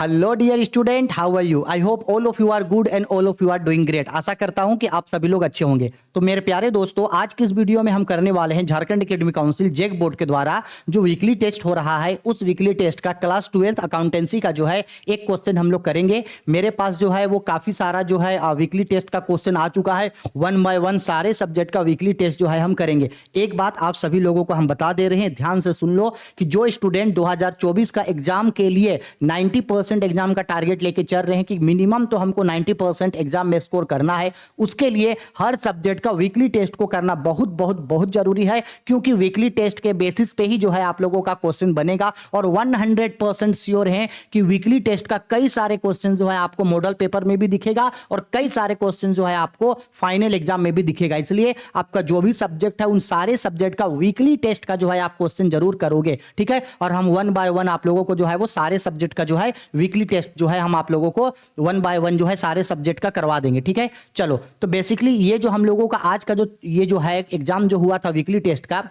Hello dear student, how are you? I hope all of you are good and all of you are doing great. आशा करता हूं कि आप सभी लोग अच्छे होंगे। तो मेरे प्यारे दोस्तों, आज की इस वीडियो में हम करने वाले हैं झारखंड एकेडमिक काउंसिल जेक बोर्ड के द्वारा जो वीकली टेस्ट हो रहा है, उस वीकली टेस्ट का क्लास 12th अकाउंटेंसी का जो है एक क्वेश्चन हम लोग करेंगे। मेरे पास जो है वो काफी सारा जो है वीकली टेस्ट का क्वेश्चन आ चुका है। 1 बाय 1 सारे सब्जेक्ट का वीकली टेस्ट जो है हम करेंगे। एक बात आप सभी लोगों को हम बता दे रहे हैं, ध्यान से सुन लो कि जो स्टूडेंट 2024 का एग्जाम के लिए 90% एग्जाम का टारगेट लेके चल रहे हैं कि मिनिमम तो हमको 90% एग्जाम में स्कोर करना है, उसके लिए हर सब्जेक्ट का वीकली टेस्ट को करना बहुत बहुत बहुत जरूरी है। क्योंकि वीकली टेस्ट के बेसिस पे ही जो है आप लोगों का क्वेश्चन बनेगा और 100% श्योर है कि वीकली टेस्ट का कई सारे क्वेश्चन जो है आपको मॉडल पेपर में भी दिखेगा और कई सारे क्वेश्चन जो है आपको फाइनल एग्जाम में भी दिखेगा। इसलिए आपका जो भी सब्जेक्ट है उन सारे सब्जेक्ट का वीकली टेस्ट का जो है आप क्वेश्चन जरूर करोगे, ठीक है। और हम 1 बाय 1 आप लोगों को जो है वो सारे सब्जेक्ट का जो है वीकली टेस्ट जो है हम आप लोगों को 1 बाय 1 जो है सारे सब्जेक्ट का करवा देंगे, ठीक है। चलो, तो बेसिकली ये जो हम लोगों का आज का जो ये जो है एग्जाम जो हुआ था वीकली टेस्ट का,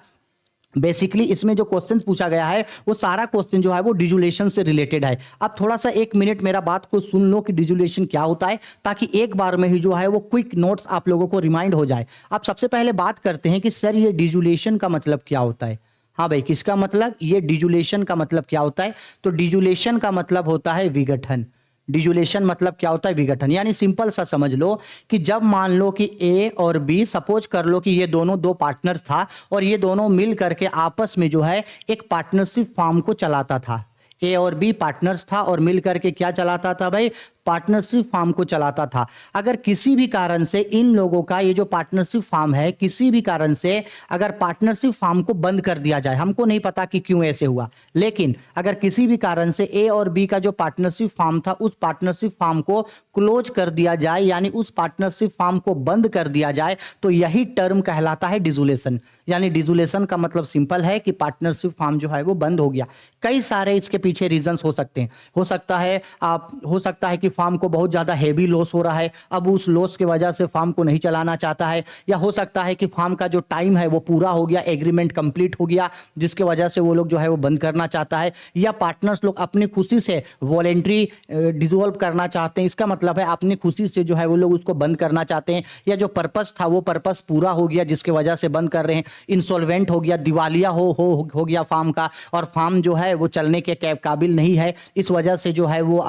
बेसिकली इसमें जो क्वेश्चन पूछा गया है वो सारा क्वेश्चन जो है वो डिजुलेशन से रिलेटेड है। अब थोड़ा सा 1 मिनट मेरा बात को सुन लो कि डिजुलेशन क्या होता है, ताकि एक बार में ही जो है वो क्विक नोट्स आप लोगों को रिमाइंड हो जाए। अब सबसे पहले बात करते हैं कि सर ये डिजुलेशन का मतलब क्या होता है। हाँ भाई, किसका मतलब? ये डिजुलेशन का मतलब क्या होता है? तो डिजुलेशन का मतलब होता है विघटन। डिजुलेशन मतलब क्या होता है? विघटन। यानी सिंपल सा समझ लो कि जब मान लो कि ए और बी, सपोज कर लो कि ये दोनों दो पार्टनर्स था और ये दोनों मिल करके आपस में जो है एक पार्टनरशिप फार्म को चलाता था। ए और बी पार्टनर्स था और मिल करके क्या चलाता था भाई? पार्टनरशिप फार्म को चलाता था। अगर किसी भी कारण से इन लोगों का ये जो पार्टनरशिप फार्म है, किसी भी कारण से अगर पार्टनरशिप फार्म को बंद कर दिया जाए, हमको नहीं पता कि क्यों ऐसे हुआ, लेकिन अगर किसी भी कारण से ए और बी का जो पार्टनरशिप फार्म था उस पार्टनरशिप फार्म को क्लोज कर दिया जाए, यानी उस पार्टनरशिप फार्म को बंद कर दिया जाए, तो यही टर्म कहलाता है डिजुलेशन। यानी डिजुलेशन का मतलब सिंपल है कि पार्टनरशिप फार्म जो है वो बंद हो गया। कई सारे इसके पीछे रीजंस हो सकते हैं। हो सकता है कि फार्म को बहुत ज्यादा हेवी लॉस हो रहा है, अब उस लॉस की वजह से फार्म को नहीं चलाना चाहता है। या हो सकता है कि फार्म का जो टाइम है वो पूरा हो गया, एग्रीमेंट कंप्लीट हो गया, जिसके वजह से वो लोग जो है वो बंद करना चाहता है। या पार्टनर्स लोग अपनी खुशी से वॉलेंट्री डिसॉल्व करना चाहते हैं, इसका मतलब है अपनी खुशी से जो है वो लोग उसको बंद करना चाहते हैं। या जो पर्पस था वो पर्पस पूरा हो गया जिसके वजह से बंद कर रहे हैं। इंसॉल्वेंट हो गया, दिवालिया हो गया फार्म का, और फार्म जो है वो चलने के काबिल नहीं है, इस वजह से जो है वो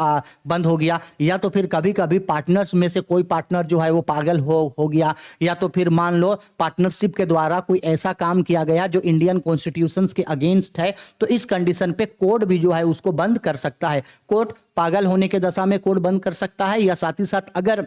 बंद हो गया। या तो फिर कभी कभी पार्टनर्स में से कोई पार्टनर जो है वो पागल हो गया, या तो फिर मान लो पार्टनरशिप के द्वारा कोई ऐसा काम किया गया जो इंडियन कॉन्स्टिट्यूशन के अगेंस्ट है, तो इस कंडीशन पे कोर्ट भी जो है उसको बंद कर सकता है। कोर्ट पागल होने के दशा में कोर्ट बंद कर सकता है, या साथ ही साथ अगर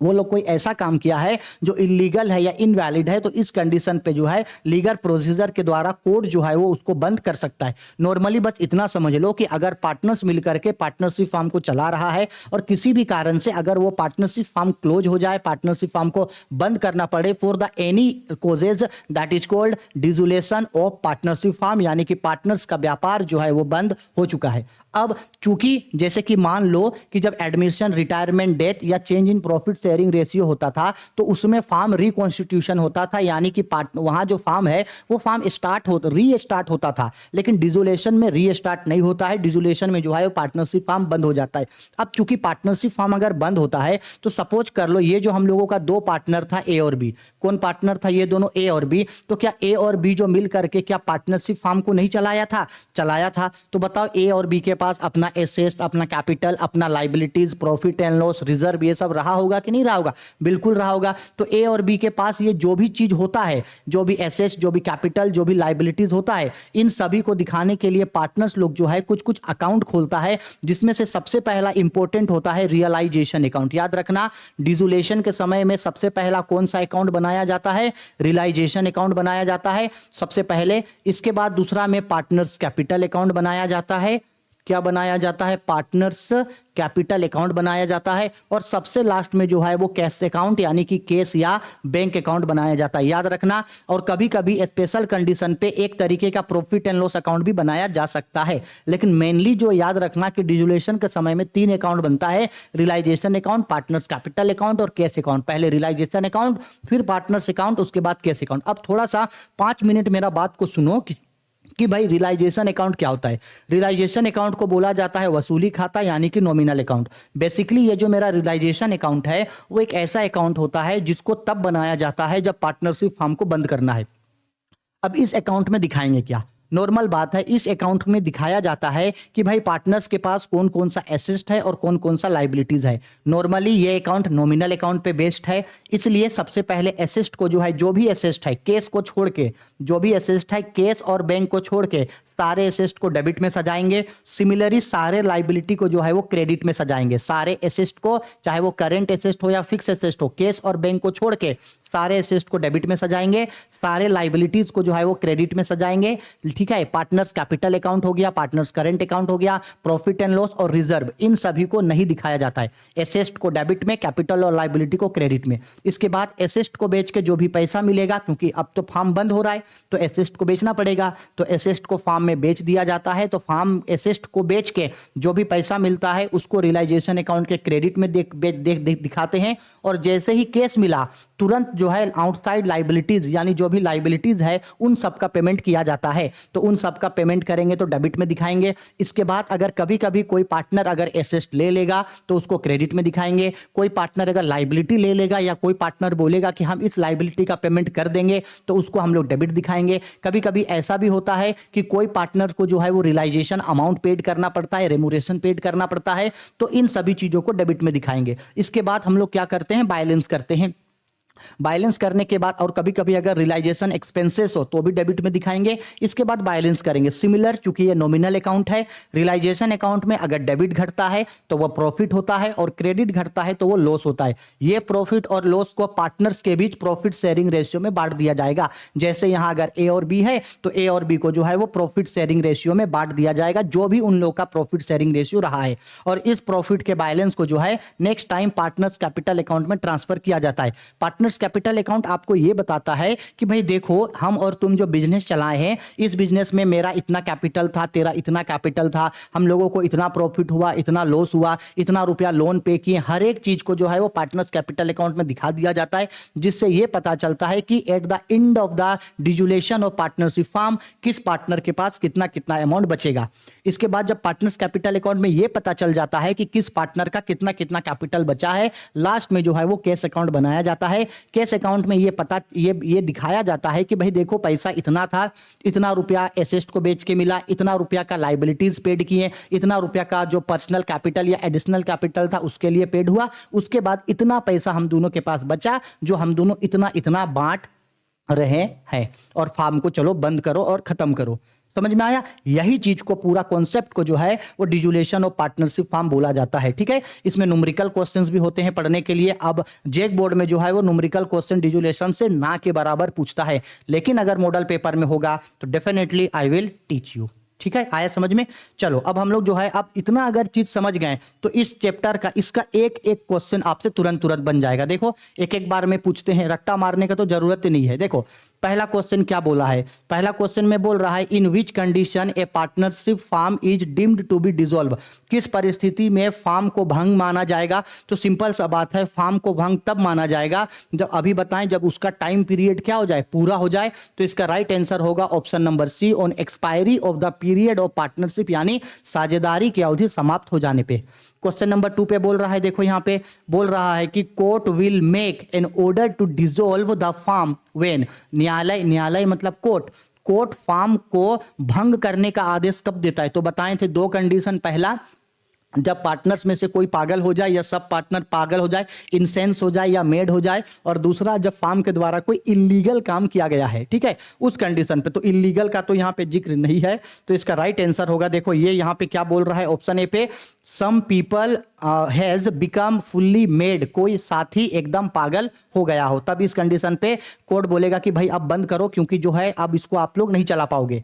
वो लोग कोई ऐसा काम किया है जो इलीगल है या इनवैलिड है, तो इस कंडीशन पे जो है लीगल प्रोसीजर के द्वारा कोर्ट जो है वो उसको बंद कर सकता है। नॉर्मली बस इतना समझ लो कि अगर पार्टनर्स मिलकर के पार्टनरशिप फार्म को चला रहा है और किसी भी कारण से अगर वो पार्टनरशिप फार्म क्लोज हो जाए, पार्टनरशिप फार्म को बंद करना पड़े for the any causes, that is called dissolution of partnership firm, यानी कि पार्टनर्स का व्यापार जो है वो बंद हो चुका है। अब चूंकि जैसे कि मान लो कि जब एडमिशन, रिटायरमेंट, डेथ या change in profit sharing ratio होता था, तो उसमें फार्म रिकॉन्स्टिट्यूशन होता था, यानी कि वहां जो फार्म है वो फार्म रीस्टार्ट होता था। लेकिन डिजुलेशन में रीस्टार्ट नहीं होता है, डिजुलेशन में जो है वो पार्टनरशिप फार्म बंद हो जाता है। अब चूंकि पार्टनरशिप फार्म अगर बंद होता है तो सपोज कर लो ये जो हम लोगों का दो पार्टनर था ए और बी, कौन पार्टनर था? ये दोनों ए और बी। तो क्या ए और बी जो मिल करके क्या पार्टनरशिप फार्म को नहीं चलाया था? चलाया था। तो बताओ ए और बी के पास अपना एसेट, अपना कैपिटल, अपना liabilities, profit and loss, reserve, ये सब रहा होगा कि नहीं रहा होगा? बिल्कुल रहा होगा। तो ए और बी के पास ये जो भी चीज होता है, जो भी एसेट्स, जो भी कैपिटल, जो भी लाइबिलिटीज होता है, इन सभी को दिखाने के लिए पार्टनर्स लोग जो है कुछ कुछ अकाउंट खोलता है, जिसमें से सबसे पहला इंपॉर्टेंट होता है रियलाइजेशन अकाउंट। याद रखना, डिजुलेशन के समय में सबसे पहला कौन सा अकाउंट बनाया जाता है? रियलाइजेशन अकाउंट बनाया जाता है सबसे पहले। इसके बाद दूसरा में पार्टनर्स कैपिटल अकाउंट बनाया जाता है। क्या बनाया जाता है? पार्टनर्स कैपिटल अकाउंट बनाया जाता है। और सबसे लास्ट में जो है वो कैश अकाउंट, यानी कि केस या बैंक अकाउंट बनाया जाता है। याद रखना। और कभी कभी स्पेशल कंडीशन पे एक तरीके का प्रॉफिट एंड लॉस अकाउंट भी बनाया जा सकता है। लेकिन मेनली जो याद रखना कि डिजुलेशन के समय में 3 अकाउंट बनता है, realisation account, partners capital account और कैश अकाउंट। पहले रियलाइजेशन अकाउंट, फिर पार्टनर्स अकाउंट, उसके बाद कैश अकाउंट। अब थोड़ा सा 5 मिनट मेरा बात को सुनो कि भाई रियलाइजेशन अकाउंट क्या होता है। रियलाइजेशन अकाउंट को बोला जाता है वसूली खाता यानी कि नॉमिनल अकाउंट। बेसिकली ये जो मेरा रियलाइजेशन अकाउंट है वो एक ऐसा अकाउंट होता है जिसको तब बनाया जाता है जब पार्टनरशिप फर्म को बंद करना है। अब इस अकाउंट में दिखाएंगे क्या, नॉर्मल बात है, इस अकाउंट में दिखाया जाता है कि भाई पार्टनर्स के पास कौन कौन सा एसेट है और कौन कौन सा लाइबिलिटीज है। नॉर्मली ये अकाउंट नॉमिनल अकाउंट पे बेस्ड है, इसलिए सबसे पहले एसेट को जो है, जो भी एसेट है केस को छोड़ के, जो भी एसेट है केस और बैंक को छोड़ के सारे एसेट को डेबिट में सजाएंगे। सिमिलरली सारे लाइबिलिटी को जो है वो क्रेडिट में सजाएंगे। सारे एसेट को, चाहे वो करेंट एसेट हो या फिक्स एसेट हो, केस और बैंक को छोड़ के सारे एसेट को डेबिट में सजाएंगे, सारे लाइबिलिटीज को जो है वो क्रेडिट में सजाएंगे। ठीक है, पार्टनर्स कैपिटल अकाउंट हो गया, पार्टनर्स करेंट अकाउंट हो गया, प्रॉफिट एंड लॉस और रिजर्व, इन सभी को नहीं दिखाया जाता है। एसेट को डेबिट में, कैपिटल और लाइबिलिटी को क्रेडिट में। इसके बाद एसेट को बेच के जो भी पैसा मिलेगा, क्योंकि अब तो फार्म बंद हो रहा है तो एसेट को बेचना पड़ेगा, तो एसेट को फार्म में बेच दिया जाता है। तो फार्म एसेट को बेच के जो भी पैसा मिलता है उसको रियलाइजेशन अकाउंट के क्रेडिट में दिखाते हैं। और जैसे ही केस मिला तुरंत जो है आउटसाइड लाइबिलिटीज यानी जो भी लाइबिलिटीज है उन सब का पेमेंट किया जाता है। तो उन सब का पेमेंट करेंगे तो डेबिट में दिखाएंगे। इसके बाद अगर कभी कभी कोई पार्टनर अगर एसेट ले लेगा तो उसको क्रेडिट में दिखाएंगे। कोई पार्टनर अगर लाइबिलिटी ले लेगा या कोई पार्टनर बोलेगा कि हम इस लाइबिलिटी का पेमेंट कर देंगे तो उसको हम लोग डेबिट दिखाएंगे। कभी कभी ऐसा भी होता है कि कोई पार्टनर को जो है वो रियलाइजेशन अमाउंट पेड करना पड़ता है, रेमुरेशन पेड करना पड़ता है, तो इन सभी चीजों को डेबिट में दिखाएंगे। इसके बाद हम लोग क्या करते हैं, बैलेंस करते हैं। बैलेंस करने के बाद, और कभी कभी अगर रियलाइजेशन एक्सपेंसेस हो तो भी डेबिट में दिखाएंगे। इसके बाद बैलेंस करेंगे। सिमिलर, चूंकि ये नॉमिनल अकाउंट है, रियलाइजेशन अकाउंट में अगर डेबिट घटता है तो वह प्रॉफिट होता है और क्रेडिट घटता है तो वो लॉस होता है। ये प्रॉफिट और लॉस को पार्टनर्स के बीच प्रॉफिट शेयरिंग रेशियो में बांट दिया जाएगा। जैसे यहां अगर ए और बी है तो ए और बी को जो है वो प्रॉफिट शेयरिंग रेशियो में बांट दिया जाएगा, जो भी उन लोगों का प्रॉफिट शेयरिंग रेशियो रहा है। और इस प्रॉफिट के बैलेंस को जो है next time partners capital account में ट्रांसफर किया जाता है। पार्टनर्स कैपिटल अकाउंट आपको यह बताता है कि भाई देखो, हम और तुम जो बिजनेस चलाए हैं, इस बिजनेस में मेरा इतना कैपिटल था, तेरा इतना कैपिटल था, हम लोगों को इतना प्रॉफिट हुआ, इतना लॉस हुआ, इतना रुपया लोन पे किए, हर एक चीज को जो है वो पार्टनर्स कैपिटल अकाउंट में दिखा दिया जाता है, जिससे यह पता चलता है कि at the end of the dissolution of partnership firm किस पार्टनर के पास कितना कितना अमाउंट बचेगा। इसके बाद जब पार्टनर्स कैपिटल अकाउंट में यह पता चल जाता है कि किस पार्टनर का कितना कितना कैपिटल बचा है, लास्ट में जो है वो कैश अकाउंट बनाया जाता है। कैश अकाउंट में ये दिखाया जाता है कि भाई देखो, पैसा इतना था, इतना रुपया एसेट को बेच के मिला, इतना रुपया का लाइबिलिटीज पेड किए, इतना रुपया का जो पर्सनल कैपिटल या एडिशनल कैपिटल था उसके लिए पेड हुआ, उसके बाद इतना पैसा हम दोनों के पास बचा जो हम दोनों इतना इतना बांट रहे हैं, और फार्म को चलो बंद करो और खत्म करो। समझ में आया? यही चीज को, पूरा कॉन्सेप्ट को जो है वो डिजुलेशन ऑफ पार्टनरशिप फर्म बोला जाता है। ठीक है, इसमें न्यूमेरिकल क्वेश्चंस भी होते हैं पढ़ने के लिए। अब जेक बोर्ड में जो है वो न्यूमेरिकल क्वेश्चन डिजुलेशन से ना के बराबर पूछता है, लेकिन अगर मॉडल पेपर में होगा तो definitely I will teach you. ठीक है, आया समझ में? चलो अब हम लोग जो है, अब इतना अगर चीज समझ गए तो इस चैप्टर का, इसका एक एक क्वेश्चन आपसे तुरंत तुरंत बन जाएगा। देखो, एक एक बार में पूछते हैं, रट्टा मारने का तो जरूरत ही नहीं है। देखो पहला क्वेश्चन क्या बोला है, पहला क्वेश्चन में बोल रहा है in which condition a partnership firm is deemed to be dissolve, किस परिस्थिति में फर्म को भंग माना जाएगा। तो सिंपल सा बात है, फर्म को भंग तब माना जाएगा जब, अभी बताएं, जब उसका टाइम पीरियड क्या हो जाए, पूरा हो जाए। तो इसका राइट आंसर होगा option number C, on expiry of the period of partnership, यानी साझेदारी की अवधि समाप्त हो जाने पे। क्वेश्चन नंबर 2 पे बोल रहा है, देखो यहां पे बोल रहा है कि court will make an order to dissolve the firm when, न्यायालय मतलब कोर्ट फर्म को भंग करने का आदेश कब देता है। तो बताए थे दो कंडीशन, पहला जब पार्टनर्स में से कोई पागल हो जाए या सब पार्टनर पागल हो जाए, इंसेंस हो जाए या मेड हो जाए, और दूसरा जब फार्म के द्वारा कोई इलीगल काम किया गया है। ठीक है, उस कंडीशन पे। तो इलीगल का तो यहाँ पे जिक्र नहीं है, तो इसका राइट आंसर होगा, देखो ये यहाँ पे क्या बोल रहा है ऑप्शन ए पे, some people has become fully mad, कोई साथी एकदम पागल हो गया हो, तब इस कंडीशन पे कोर्ट बोलेगा कि भाई अब बंद करो, क्योंकि जो है अब इसको आप लोग नहीं चला पाओगे।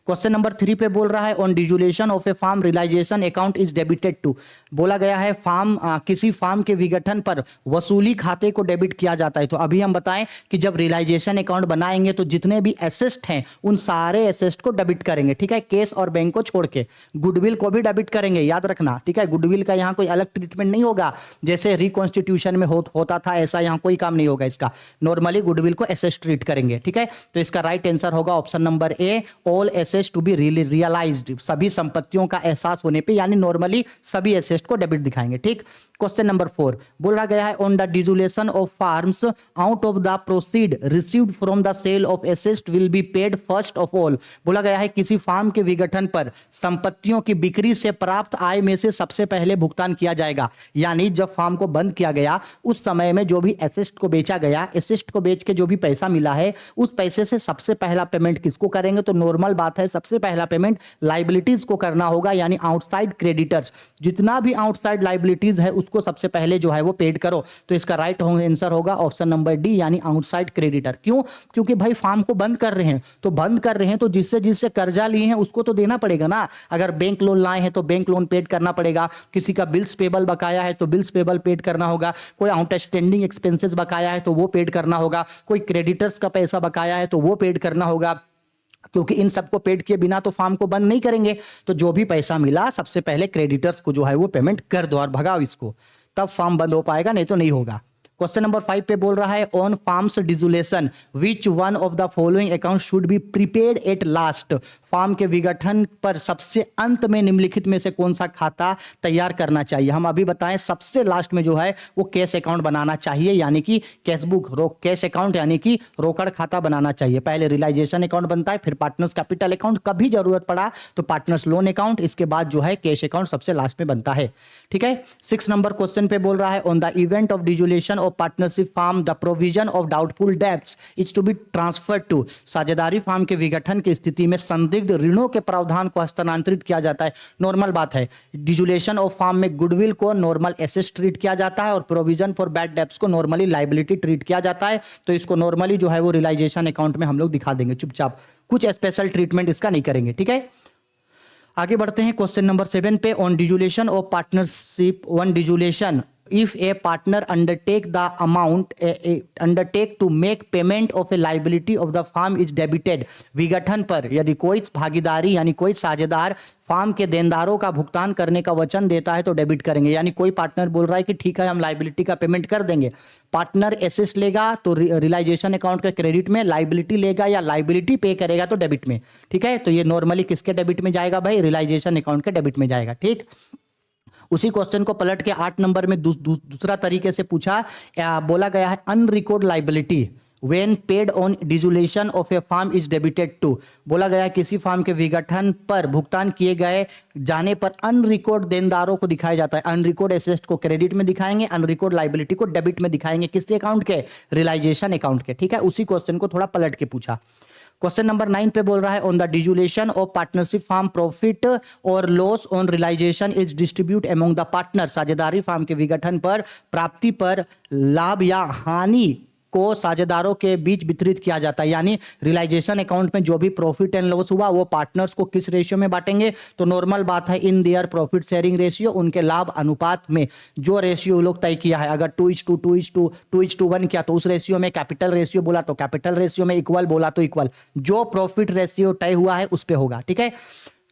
क्वेश्चन नंबर 3 पे बोल रहा है on dissolution of a firm realisation account is debited to, बोला गया है फार्म, किसी फार्म के विघटन पर वसूली खाते को डेबिट किया जाता है। तो अभी हम बताएं कि जब रियलाइजेशन अकाउंट बनाएंगे तो जितने भी एसेट हैं उन सारे एसेट को डेबिट करेंगे। ठीक है, केस और बैंक को छोड़ के, गुडविल को भी डेबिट करेंगे, याद रखना। ठीक है, गुडविल का यहाँ कोई अलग ट्रीटमेंट नहीं होगा, जैसे रिकॉन्स्टिट्यूशन में होता था, ऐसा यहाँ कोई काम नहीं होगा इसका। नॉर्मली गुडविल को एसेट ट्रीट करेंगे। ठीक है, तो इसका राइट आंसर होगा option number A, all assets to be realised, सभी संपत्तियों का एहसास होने पे, यानी नॉर्मली सभी एसेट्स को डेबिट दिखाएंगे। ठीक, क्वेश्चन नंबर 4 बोला गया है on the dissolution of firms out of the proceed received from the sale of assets will be paid first of all. बोला गया है किसी फार्म के विघटन पर संपत्तियों की बिक्री से प्राप्त आय में से सबसे पहले भुगतान किया जाएगा। यानी जब फार्म को बंद किया गया उस समय में जो भी एसेट को बेचा गया, एसेट को बेच के जो भी पैसा मिला है उस पैसे से सबसे पहला पेमेंट किसको करेंगे? तो नॉर्मल बात है, सबसे पहला पेमेंट लाइबिलिटीज को करना होगा, यानी आउटसाइड क्रेडिटर्स, जितना भी आउटसाइड लाइबिलिटीज है उसको सबसे पहले जो है वो पेड करो। तो इसका राइट आंसर होगा ऑप्शन नंबर डी, यानी आउटसाइड क्रेडिटर। क्यों? क्योंकि भाई फार्म को बंद कर रहे हैं, तो बंद कर रहे हैं तो जिससे जिससे कर्जा लिए हैं उसको तो देना पड़ेगा ना। अगर बैंक लोन लाए हैं तो बैंक लोन पेड करना पड़ेगा, किसी का बिल्स पेबल बकाया है तो बिल्स पेबल पेड करना होगा, कोई आउटस्टैंडिंग एक्सपेंसेस बकाया है तो वो पेड करना होगा, कोई क्रेडिटर्स का पैसा बकाया है तो वो पेड करना होगा, क्योंकि इन सबको पेड किए बिना तो फार्म को बंद नहीं करेंगे। तो जो भी पैसा मिला सबसे पहले क्रेडिटर्स को जो है वो पेमेंट कर दो और भगाओ इसको, तब फार्म बंद हो पाएगा, नहीं तो नहीं होगा। क्वेश्चन नंबर 5 पे बोल रहा है on firms dissolution which one of the following account should be prepaid at last. Firm के विघटन पर सबसे अंत में निम्नलिखित में से कौन सा खाता तैयार करना चाहिए? हम अभी बताएं सबसे लास्ट में जो है वो कैश अकाउंट बनाना चाहिए, यानी कि कैश बुक, कैश अकाउंट यानी कि रोकड़ खाता बनाना चाहिए। पहले रियलाइजेशन अकाउंट बनता है, फिर पार्टनर्स कैपिटल अकाउंट, कभी जरूरत पड़ा तो पार्टनर्स लोन अकाउंट, इसके बाद जो है कैश अकाउंट सबसे लास्ट में बनता है। ठीक है, 6 नंबर क्वेश्चन पे बोल रहा है on the event of dissolution of partnership firm the provision of doubtful debts is to be transferred to. साझेदारी फार्म के विघटन की स्थिति में संदिग्ध ऋणों के प्रावधान को हस्तांतरित किया जाता है। नॉर्मल बात है, डिसोल्यूशन ऑफ फार्म में गुडविल को नॉर्मल एसेट ट्रीट किया जाता है और प्रोविजन फॉर बैड डेब्ट्स को नॉर्मली लायबिलिटी ट्रीट किया जाता है। तो इसको नॉर्मली जो है वो रियलाइजेशन अकाउंट में हम लोग दिखा देंगे चुपचाप, कुछ स्पेशल ट्रीटमेंट इसका नहीं करेंगे। ठीक है, आगे बढ़ते हैं क्वेश्चन नंबर 7 पे on dissolution of partnership one dissolution if a partner undertake to make payment of a liability of the firm is debited। विघटन पर यदि कोई भागीदारी यानी कोई साझेदार फार्म के देनदारों का भुगतान करने का वचन देता है तो डेबिट करेंगे। यानी कोई पार्टनर बोल रहा है कि ठीक है हम लाइबिलिटी का पेमेंट कर देंगे, पार्टनर एसेट लेगा तो रियलाइजेशन अकाउंट के क्रेडिट में, लाइबिलिटी लेगा या लाइबिलिटी पे करेगा तो डेबिट में। ठीक है, तो ये नॉर्मली किसके डेबिट में जाएगा भाई? रियलाइजेशन अकाउंट के डेबिट में जाएगा। ठीक, उसी क्वेश्चन को पलट के 8 नंबर में दूसरा तरीके से पूछा, बोला गया है unrecord liability when paid on dissolution of a farm is debited to। बोला गया है किसी फार्म के विघटन पर भुगतान किए गए जाने पर अनरिकॉर्ड देनदारों को दिखाया जाता है। अनरिकॉर्ड एसेट को क्रेडिट में दिखाएंगे, अनरिकॉर्ड लाइबिलिटी को डेबिट में दिखाएंगे। किसके अकाउंट के? रियलाइजेशन अकाउंट के। ठीक है, उसी क्वेश्चन को थोड़ा पलट के पूछा। क्वेश्चन नंबर 9 पे बोल रहा है on the dissolution of partnership firm profit और loss on realisation is distribute among the partner. साझेदारी फार्म के विघटन पर प्राप्ति पर लाभ या हानि को साझेदारों के बीच वितरित किया जाता है। यानी रियलाइजेशन अकाउंट में जो भी प्रॉफिट एंड लॉस हुआ वो पार्टनर्स को किस रेशियो में बांटेंगे? तो नॉर्मल बात है in their profit sharing ratio, उनके लाभ अनुपात में जो रेशियो लोग तय किया है। अगर 2:1 किया तो उस रेशियो में, कैपिटल रेशियो बोला तो कैपिटल रेशियो में, इक्वल बोला तो इक्वल, जो प्रॉफिट रेशियो तय हुआ है उस पे होगा। ठीक है,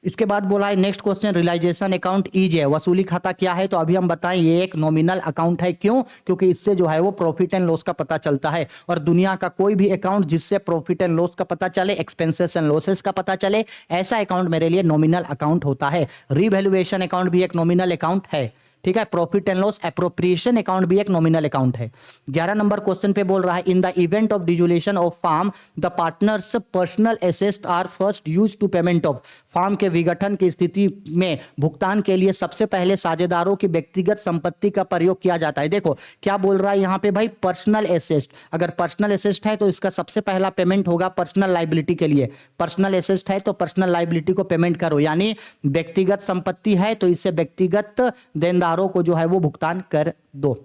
इसके बाद बोला है next question realisation account is है, वसूली खाता क्या है? तो अभी हम बताएं ये एक नॉमिनल अकाउंट है। क्यों? क्योंकि इससे जो है वो प्रॉफिट एंड लॉस का पता चलता है, और दुनिया का कोई भी अकाउंट जिससे प्रॉफिट एंड लॉस का पता चले, एक्सपेंसेस एंड लॉसेस का पता चले, ऐसा अकाउंट मेरे लिए नॉमिनल अकाउंट होता है। रिवैल्यूएशन अकाउंट भी एक नॉमिनल अकाउंट है। ठीक है, profit and loss appropriation account भी एक नॉमिनल अकाउंट है। 11 नंबर क्वेश्चन पे बोल रहा है in the event of dissolution of firm the partners personal assets are first use to payment of. Firm के विघटन की स्थिति में भुगतान के लिए सबसे पहले साझेदारों की व्यक्तिगत संपत्ति का प्रयोग किया जाता है। देखो क्या बोल रहा है यहाँ पे भाई, पर्सनल एसेट। अगर पर्सनल एसेट है तो इसका सबसे पहला पेमेंट होगा पर्सनल लाइबिलिटी के लिए। पर्सनल एसेट है तो पर्सनल लाइबिलिटी को पेमेंट करो, यानी व्यक्तिगत संपत्ति है तो इससे व्यक्तिगत देनदार को जो है वो भुगतान कर दो।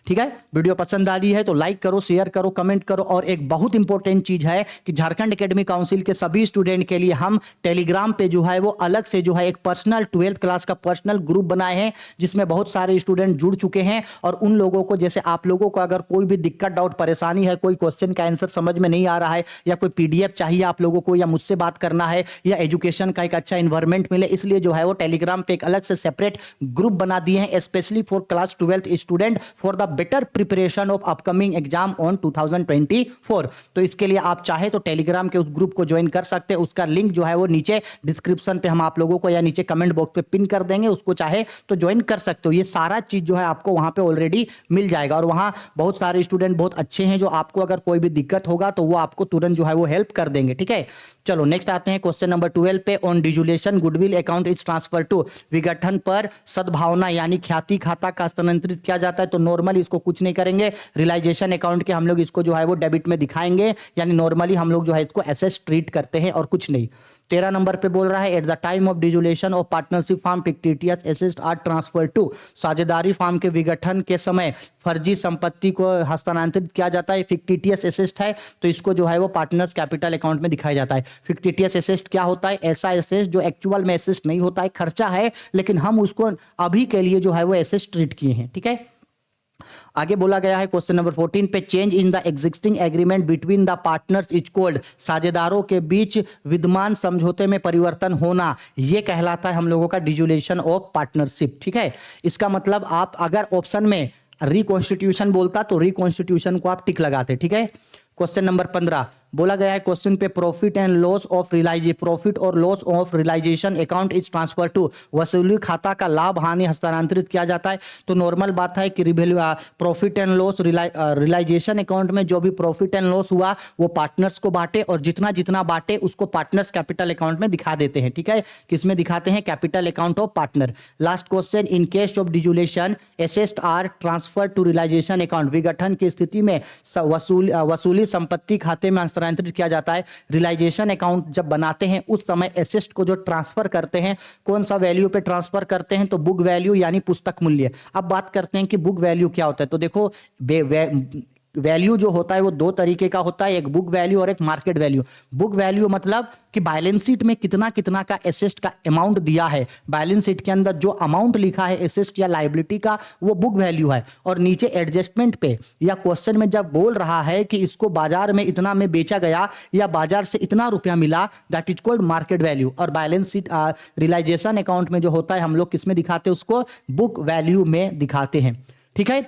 ठीक है, वीडियो पसंद आ रही है तो लाइक करो, शेयर करो, कमेंट करो। और एक बहुत इंपॉर्टेंट चीज है कि झारखंड एकेडमी काउंसिल के सभी स्टूडेंट के लिए हम टेलीग्राम पे जो है वो अलग से जो है एक पर्सनल 12th क्लास का पर्सनल ग्रुप बनाए हैं, जिसमें बहुत सारे स्टूडेंट जुड़ चुके हैं। और उन लोगों को, जैसे आप लोगों को अगर कोई भी दिक्कत, डाउट, परेशानी है, कोई क्वेश्चन का आंसर समझ में नहीं आ रहा है, या कोई PDF चाहिए आप लोगों को, या मुझसे बात करना है, या एजुकेशन का एक अच्छा इन्वायरमेंट मिले, इसलिए जो है वो टेलीग्राम पे एक अलग से सेपरेट ग्रुप बना दिए हैं specially for class 12th student for the better preparation of upcoming exam on 2024। तो इसके लिए आप चाहे तो टेलीग्राम के उस ग्रुप को ज्वाइन कर सकते हैं, उसका लिंक जो है वो नीचे डिस्क्रिप्शन पे हम आप लोगों को या नीचे कमेंट बॉक्स पे पिन कर देंगे, उसको चाहे तो ज्वाइन कर सकते हो। ये सारा चीज जो है आपको वहां पे ऑलरेडी मिल जाएगा और वहां बहुत सारे स्टूडेंट बहुत अच्छे हैं जो आपको अगर कोई भी दिक्कत होगा तो वो आपको तुरंत जो है वो हेल्प कर देंगे, ठीक है। चलो नेक्स्ट आते हैं क्वेश्चन नंबर 12 पे। On dissolution goodwill account is transfer to, विघटन पर सद्भावना यानी ख्याति खाता का स्थानांतरित किया जाता है। तो नॉर्मली इसको कुछ नहीं करेंगे, रियलाइजेशन अकाउंट के हम लोग इसको जो है वो डेबिट में दिखाएंगे, यानी नॉर्मली हम लोग जो है इसको एसेट ट्रीट करते हैं और कुछ नहीं। 13 नंबर पे बोल रहा है at the time of dissolution of partnership firm fictitious assets are transfer to, साझेदारी फार्म के विघटन के समय फर्जी संपत्ति को हस्तांतरित किया जाता है। फिक्टिटियस एसेट है तो इसको जो है वो पार्टनर्स कैपिटल अकाउंट में दिखाया जाता है। फिक्टिटियस एसेट क्या होता है? ऐसा एसेट जो एक्चुअल में एसेट नहीं होता है, खर्चा है, लेकिन हम उसको अभी के लिए जो है वो एसेट ट्रीट किए हैं, ठीक है। आगे बोला गया है क्वेश्चन नंबर 14 पे, change in the existing agreement between the partners is called, साझेदारों के बीच विद्यमान समझौते में परिवर्तन होना, यह कहलाता है हम लोगों का डिजुलेशन ऑफ पार्टनरशिप, ठीक है। इसका मतलब आप अगर ऑप्शन में रिकॉन्स्टिट्यूशन बोलता तो रिकॉन्स्टिट्यूशन को आप टिक लगाते, ठीक है। क्वेश्चन नंबर 15 बोला गया है क्वेश्चन पे, profit and loss of realization, profit और loss of realization account is transfer to, वसूली खाता का लाभ हानि हस्तांतरित किया जाता है। तो नॉर्मल बात है कि profit and loss realisation account में जो भी प्रॉफिट एंड लॉस हुआ वो पार्टनर्स को बांटे और जितना जितना बांटे उसको पार्टनर्स कैपिटल अकाउंट में दिखा देते हैं, ठीक है। किसमें दिखाते हैं? Capital account of partner. Last question, in case of dissolution assets are transfer to realization account, विघटन की स्थिति में वसूली संपत्ति खाते में स्थानांतरित किया जाता है। रियलाइजेशन अकाउंट जब बनाते हैं उस समय एसेट को जो ट्रांसफर करते हैं, कौन सा वैल्यू पे ट्रांसफर करते हैं? तो बुक वैल्यू यानी पुस्तक मूल्य। अब बात करते हैं कि बुक वैल्यू क्या होता है। तो देखो वैल्यू जो होता है वो दो तरीके का होता है, एक बुक वैल्यू और एक मार्केट वैल्यू। बुक वैल्यू मतलब कि बैलेंस शीट में कितना कितना का एसेट का अमाउंट दिया है, बैलेंस शीट के अंदर जो अमाउंट लिखा है एसेट या लायबिलिटी का, वो बुक वैल्यू है। और नीचे एडजस्टमेंट पे या क्वेश्चन में जब बोल रहा है कि इसको बाजार में इतना में बेचा गया या बाजार से इतना रुपया मिला, that is called market value. और बैलेंस शीट रियलाइजेशन अकाउंट में जो होता है हम लोग किसमें दिखाते हैं? उसको बुक वैल्यू में दिखाते हैं, ठीक है।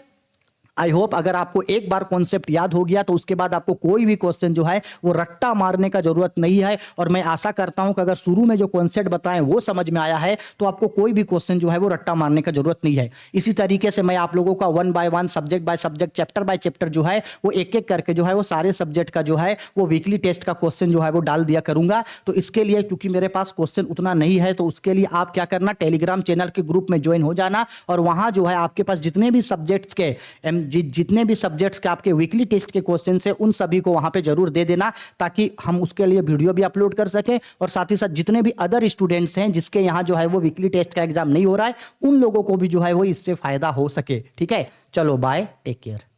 आई होप अगर आपको एक बार कॉन्सेप्ट याद हो गया तो उसके बाद आपको कोई भी क्वेश्चन जो है वो रट्टा मारने का जरूरत नहीं है। और मैं आशा करता हूं कि अगर शुरू में जो कॉन्सेप्ट बताएं वो समझ में आया है तो आपको कोई भी क्वेश्चन जो है वो रट्टा मारने का जरूरत नहीं है। इसी तरीके से मैं आप लोगों का 1 by 1 subject by subject chapter by chapter जो है वो एक एक करके जो है वो सारे सब्जेक्ट का जो है वो वीकली टेस्ट का क्वेश्चन जो है वो डाल दिया करूंगा। तो इसके लिए क्योंकि मेरे पास क्वेश्चन उतना नहीं है तो उसके लिए आप क्या करना, टेलीग्राम चैनल के ग्रुप में ज्वाइन हो जाना और वहां जो है आपके पास जितने भी सब्जेक्ट्स के जितने भी सब्जेक्ट्स के आपके वीकली टेस्ट के क्वेश्चन है उन सभी को वहां पे जरूर दे देना, ताकि हम उसके लिए वीडियो भी अपलोड कर सके और साथ ही साथ जितने भी अदर स्टूडेंट्स हैं जिसके यहाँ जो है वो वीकली टेस्ट का एग्जाम नहीं हो रहा है उन लोगों को भी जो है वो इससे फायदा हो सके, ठीक है। चलो बाय, टेक केयर।